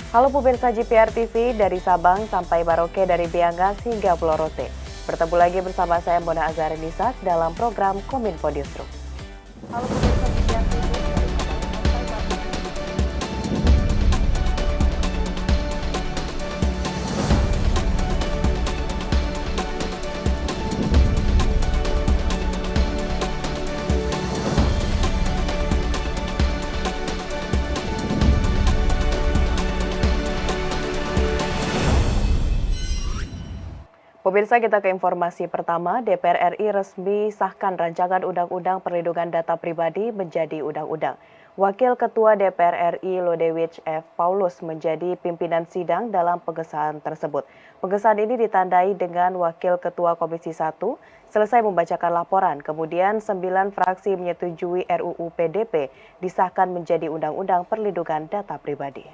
Halo pemirsa GPR TV, dari Sabang sampai Merauke, dari Beangas hingga Pulau Rote. Bertemu lagi bersama saya Mona Azarinisa dalam program Kominfo Newsroom. Halo pemirsa GPR TV, dari Sabang sampai Pemirsa, kita ke informasi pertama. DPR RI resmi sahkan rancangan Undang-Undang Perlindungan Data Pribadi menjadi undang-undang. Wakil Ketua DPR RI Lodewijk F. Paulus menjadi pimpinan sidang dalam pengesahan tersebut. Pengesahan ini ditandai dengan Wakil Ketua Komisi 1 selesai membacakan laporan. Kemudian 9 fraksi menyetujui RUU PDP disahkan menjadi Undang-Undang Perlindungan Data Pribadi.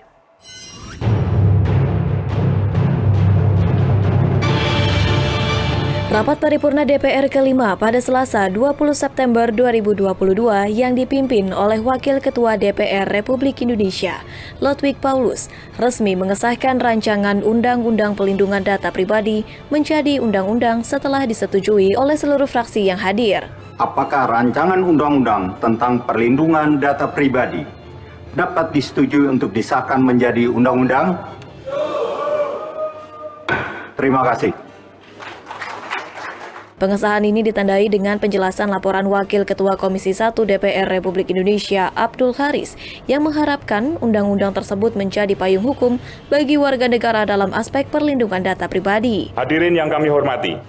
Rapat paripurna DPR kelima pada Selasa 20 September 2022 yang dipimpin oleh Wakil Ketua DPR Republik Indonesia, Lodewijk Paulus, resmi mengesahkan rancangan Undang-Undang Perlindungan Data Pribadi menjadi undang-undang setelah disetujui oleh seluruh fraksi yang hadir. Apakah rancangan undang-undang tentang perlindungan data pribadi dapat disetujui untuk disahkan menjadi undang-undang? Terima kasih. Pengesahan ini ditandai dengan penjelasan laporan Wakil Ketua Komisi 1 DPR Republik Indonesia Abdul Haris yang mengharapkan undang-undang tersebut menjadi payung hukum bagi warga negara dalam aspek perlindungan data pribadi. Hadirin yang kami hormati,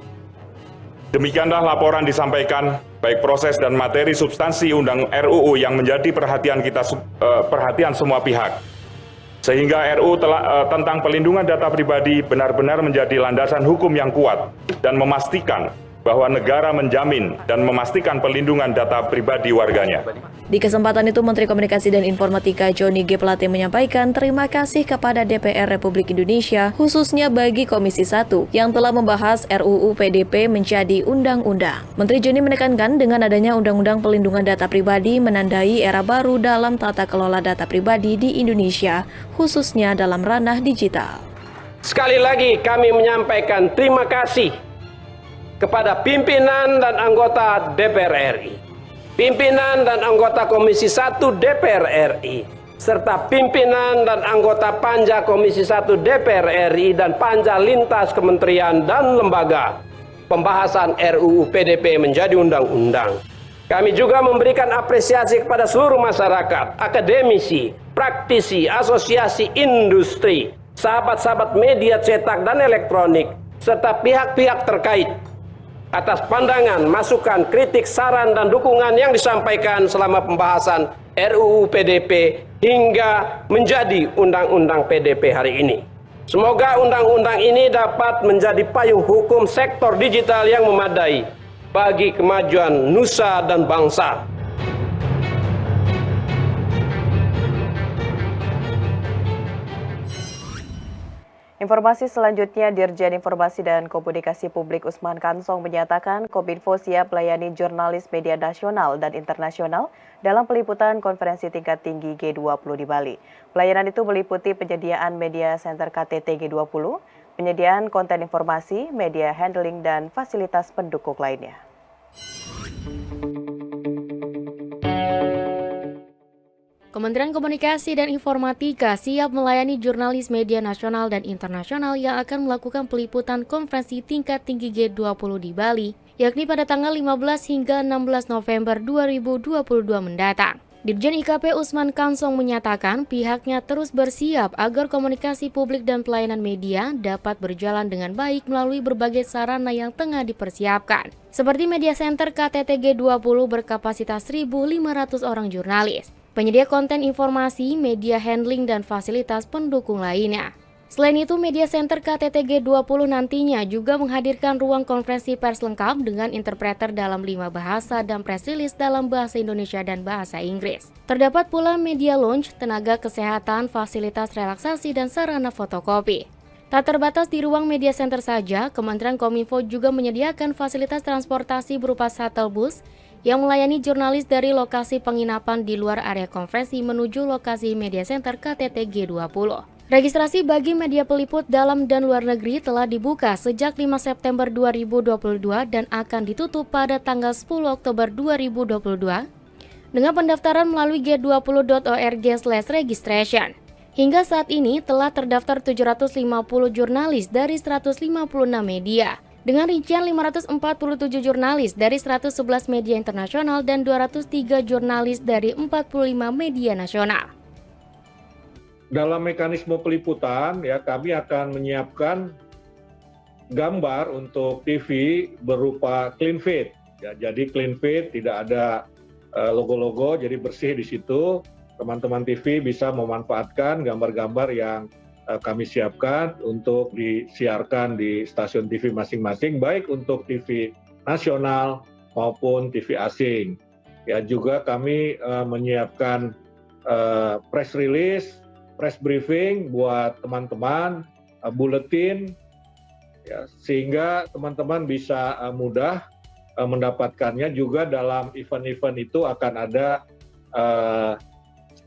demikianlah laporan disampaikan baik proses dan materi substansi undang RUU yang menjadi perhatian semua pihak. Sehingga RUU tentang perlindungan data pribadi benar-benar menjadi landasan hukum yang kuat dan memastikan bahwa negara menjamin dan memastikan perlindungan data pribadi warganya. Di kesempatan itu, Menteri Komunikasi dan Informatika Johnny G. Plate menyampaikan terima kasih kepada DPR Republik Indonesia, khususnya bagi Komisi 1 yang telah membahas RUU PDP menjadi undang-undang. Menteri Johnny menekankan dengan adanya Undang-Undang Perlindungan Data Pribadi menandai era baru dalam tata kelola data pribadi di Indonesia, khususnya dalam ranah digital. Sekali lagi kami menyampaikan terima kasih kepada pimpinan dan anggota DPR RI, pimpinan dan anggota Komisi 1 DPR RI, serta pimpinan dan anggota Panja Komisi 1 DPR RI dan Panja lintas kementerian dan lembaga pembahasan RUU PDP menjadi undang-undang. Kami juga memberikan apresiasi kepada seluruh masyarakat, akademisi, praktisi, asosiasi industri, sahabat-sahabat media cetak dan elektronik, serta pihak-pihak terkait atas pandangan, masukan, kritik, saran, dan dukungan yang disampaikan selama pembahasan RUU PDP hingga menjadi Undang-Undang PDP hari ini. Semoga undang-undang ini dapat menjadi payung hukum sektor digital yang memadai bagi kemajuan nusa dan bangsa. Informasi selanjutnya, Dirjen Informasi dan Komunikasi Publik Usman Kansong menyatakan Kominfo siap melayani jurnalis media nasional dan internasional dalam peliputan konferensi tingkat tinggi G20 di Bali. Pelayanan itu meliputi penyediaan media center KTT G20, penyediaan konten informasi, media handling, dan fasilitas pendukung lainnya. Kementerian Komunikasi dan Informatika siap melayani jurnalis media nasional dan internasional yang akan melakukan peliputan konferensi tingkat tinggi G20 di Bali, yakni pada tanggal 15 hingga 16 November 2022 mendatang. Dirjen IKP Usman Kansong menyatakan pihaknya terus bersiap agar komunikasi publik dan pelayanan media dapat berjalan dengan baik melalui berbagai sarana yang tengah dipersiapkan, seperti media center KTT G20 berkapasitas 1.500 orang jurnalis, penyedia konten informasi, media handling, dan fasilitas pendukung lainnya. Selain itu, media center KTT G20 nantinya juga menghadirkan ruang konferensi pers lengkap dengan interpreter dalam 5 bahasa dan press release dalam bahasa Indonesia dan bahasa Inggris. Terdapat pula media lounge, tenaga kesehatan, fasilitas relaksasi, dan sarana fotokopi. Tak terbatas di ruang media center saja, Kementerian Kominfo juga menyediakan fasilitas transportasi berupa shuttle bus yang melayani jurnalis dari lokasi penginapan di luar area konferensi menuju lokasi media center KTT G20. Registrasi bagi media peliput dalam dan luar negeri telah dibuka sejak 5 September 2022 dan akan ditutup pada tanggal 10 Oktober 2022 dengan pendaftaran melalui g20.org/registration. Hingga saat ini telah terdaftar 750 jurnalis dari 156 media, dengan rincian 547 jurnalis dari 111 media internasional dan 203 jurnalis dari 45 media nasional. Dalam mekanisme peliputan, ya kami akan menyiapkan gambar untuk TV berupa clean feed. Ya, jadi clean feed, tidak ada logo-logo, jadi bersih di situ. Teman-teman TV bisa memanfaatkan gambar-gambar yang kami siapkan untuk disiarkan di stasiun TV masing-masing, baik untuk TV nasional maupun TV asing. Ya, juga kami menyiapkan press release, press briefing buat teman-teman, buletin, ya, sehingga teman-teman bisa mudah mendapatkannya. Juga dalam event-event itu akan ada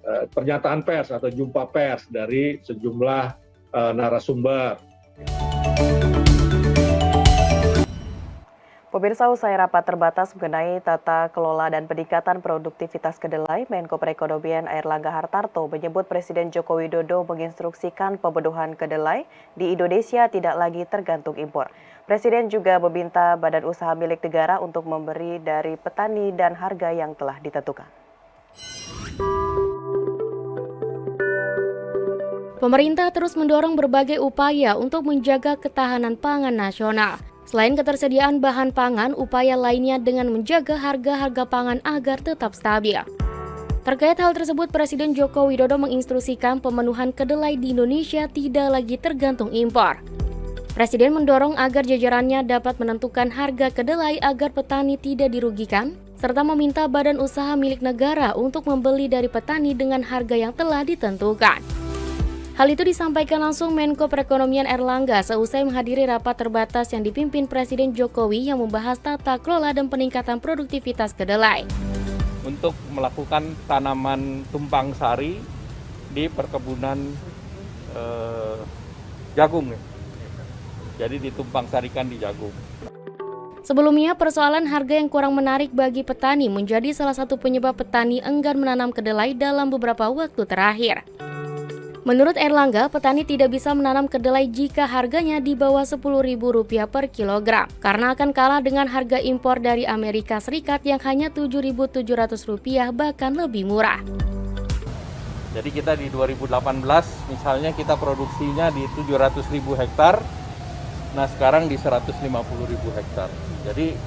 pernyataan pers atau jumpa pers dari sejumlah narasumber. Pemirsa, usai rapat terbatas mengenai tata kelola dan peningkatan produktivitas kedelai, Menko Perekonomian Airlangga Hartarto menyebut Presiden Joko Widodo menginstruksikan pembeduhan kedelai di Indonesia tidak lagi tergantung impor. Presiden juga meminta badan usaha milik negara untuk memberi dari petani dan harga yang telah ditentukan. Pemerintah terus mendorong berbagai upaya untuk menjaga ketahanan pangan nasional. Selain ketersediaan bahan pangan, upaya lainnya dengan menjaga harga-harga pangan agar tetap stabil. Terkait hal tersebut, Presiden Joko Widodo menginstruksikan pemenuhan kedelai di Indonesia tidak lagi tergantung impor. Presiden mendorong agar jajarannya dapat menentukan harga kedelai agar petani tidak dirugikan, serta meminta badan usaha milik negara untuk membeli dari petani dengan harga yang telah ditentukan. Hal itu disampaikan langsung Menko Perekonomian Airlangga seusai menghadiri rapat terbatas yang dipimpin Presiden Jokowi yang membahas tata kelola dan peningkatan produktivitas kedelai. Untuk melakukan tanaman tumpang sari di perkebunan jagung. Jadi ditumpang sarikan di jagung. Sebelumnya, persoalan harga yang kurang menarik bagi petani menjadi salah satu penyebab petani enggan menanam kedelai dalam beberapa waktu terakhir. Menurut Airlangga, petani tidak bisa menanam kedelai jika harganya di bawah Rp10.000 per kilogram, karena akan kalah dengan harga impor dari Amerika Serikat yang hanya Rp7.700 bahkan lebih murah. Jadi kita di 2018 misalnya kita produksinya di 700.000 hektar, nah sekarang di 150.000 hektar. Jadi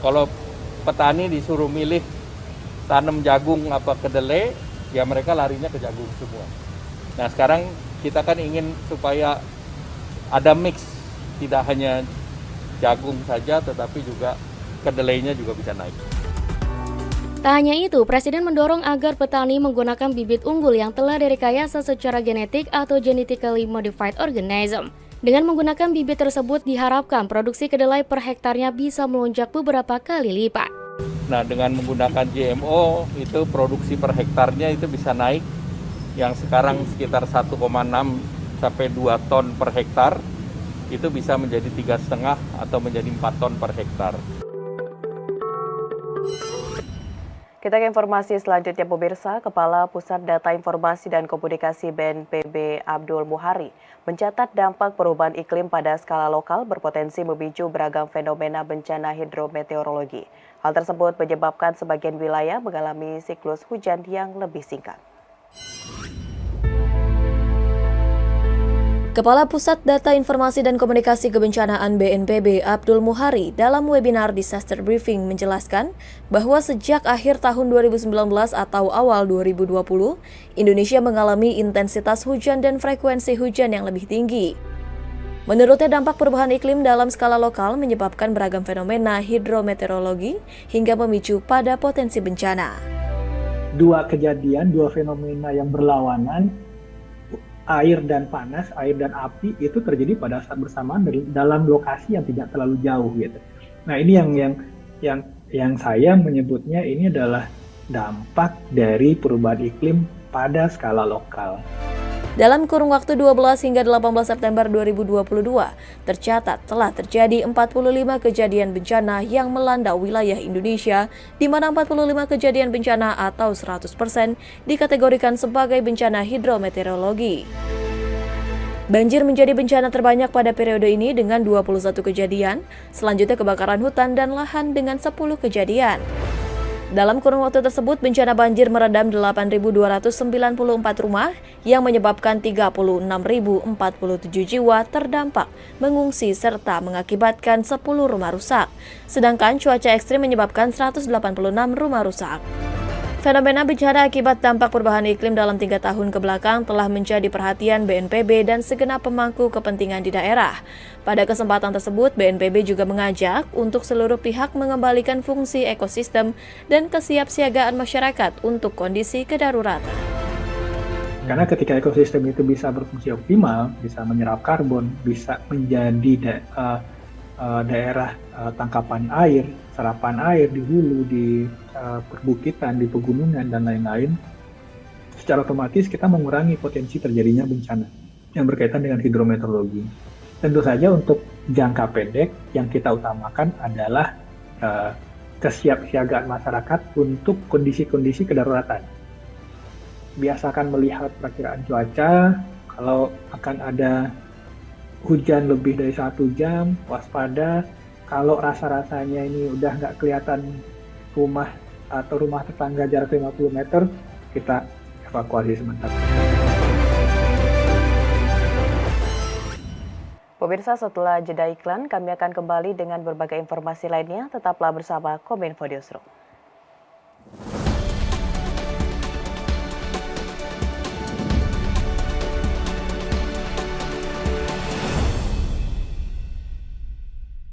kalau petani disuruh milih tanam jagung apa kedelai, ya mereka larinya ke jagung semua. Nah sekarang kita kan ingin supaya ada mix, tidak hanya jagung saja tetapi juga kedelainya juga bisa naik. Tak hanya itu, Presiden mendorong agar petani menggunakan bibit unggul yang telah direkayasa secara genetik atau genetically modified organism. Dengan menggunakan bibit tersebut diharapkan produksi kedelai per hektarnya bisa melonjak beberapa kali lipat. Nah dengan menggunakan GMO itu produksi per hektarnya itu bisa naik, yang sekarang sekitar 1,6 sampai 2 ton per hektar, itu bisa menjadi 3,5 atau menjadi 4 ton per hektar. Kita ke informasi selanjutnya, pemirsa. Kepala Pusat Data Informasi dan Komunikasi BNPB Abdul Muhari mencatat dampak perubahan iklim pada skala lokal berpotensi memicu beragam fenomena bencana hidrometeorologi. Hal tersebut menyebabkan sebagian wilayah mengalami siklus hujan yang lebih singkat. Kepala Pusat Data Informasi dan Komunikasi Kebencanaan BNPB Abdul Muhari dalam webinar Disaster Briefing menjelaskan bahwa sejak akhir tahun 2019 atau awal 2020, Indonesia mengalami intensitas hujan dan frekuensi hujan yang lebih tinggi. Menurutnya, dampak perubahan iklim dalam skala lokal menyebabkan beragam fenomena hidrometeorologi hingga memicu pada potensi bencana. Dua kejadian, dua fenomena yang berlawanan, air dan panas, air dan api itu terjadi pada saat bersamaan dalam lokasi yang tidak terlalu jauh gitu. Nah ini yang saya menyebutnya ini adalah dampak dari perubahan iklim pada skala lokal. Dalam kurun waktu 12 hingga 18 September 2022, tercatat telah terjadi 45 kejadian bencana yang melanda wilayah Indonesia, di mana 45 kejadian bencana atau 100% dikategorikan sebagai bencana hidrometeorologi. Banjir menjadi bencana terbanyak pada periode ini dengan 21 kejadian, selanjutnya kebakaran hutan dan lahan dengan 10 kejadian. Dalam kurun waktu tersebut, bencana banjir merendam 8.294 rumah yang menyebabkan 36.047 jiwa terdampak, mengungsi serta mengakibatkan 10 rumah rusak. Sedangkan cuaca ekstrim menyebabkan 186 rumah rusak. Fenomena bencana akibat dampak perubahan iklim dalam 3 tahun kebelakang telah menjadi perhatian BNPB dan segenap pemangku kepentingan di daerah. Pada kesempatan tersebut, BNPB juga mengajak untuk seluruh pihak mengembalikan fungsi ekosistem dan kesiapsiagaan masyarakat untuk kondisi kedaruratan. Karena ketika ekosistem itu bisa berfungsi optimal, bisa menyerap karbon, bisa menjadi daerah tangkapan air, serapan air di hulu, di perbukitan, di pegunungan, dan lain-lain, secara otomatis kita mengurangi potensi terjadinya bencana yang berkaitan dengan hidrometeorologi. Tentu saja untuk jangka pendek yang kita utamakan adalah kesiapsiagaan masyarakat untuk kondisi-kondisi kedaruratan. Biasakan melihat perakiraan cuaca, kalau akan ada hujan lebih dari 1 jam, waspada. Kalau rasa-rasanya ini udah nggak kelihatan rumah atau rumah tetangga jarak 50 meter, kita evakuasi sebentar. Pemirsa, setelah jeda iklan, kami akan kembali dengan berbagai informasi lainnya. Tetaplah bersama Kominfo Newsroom.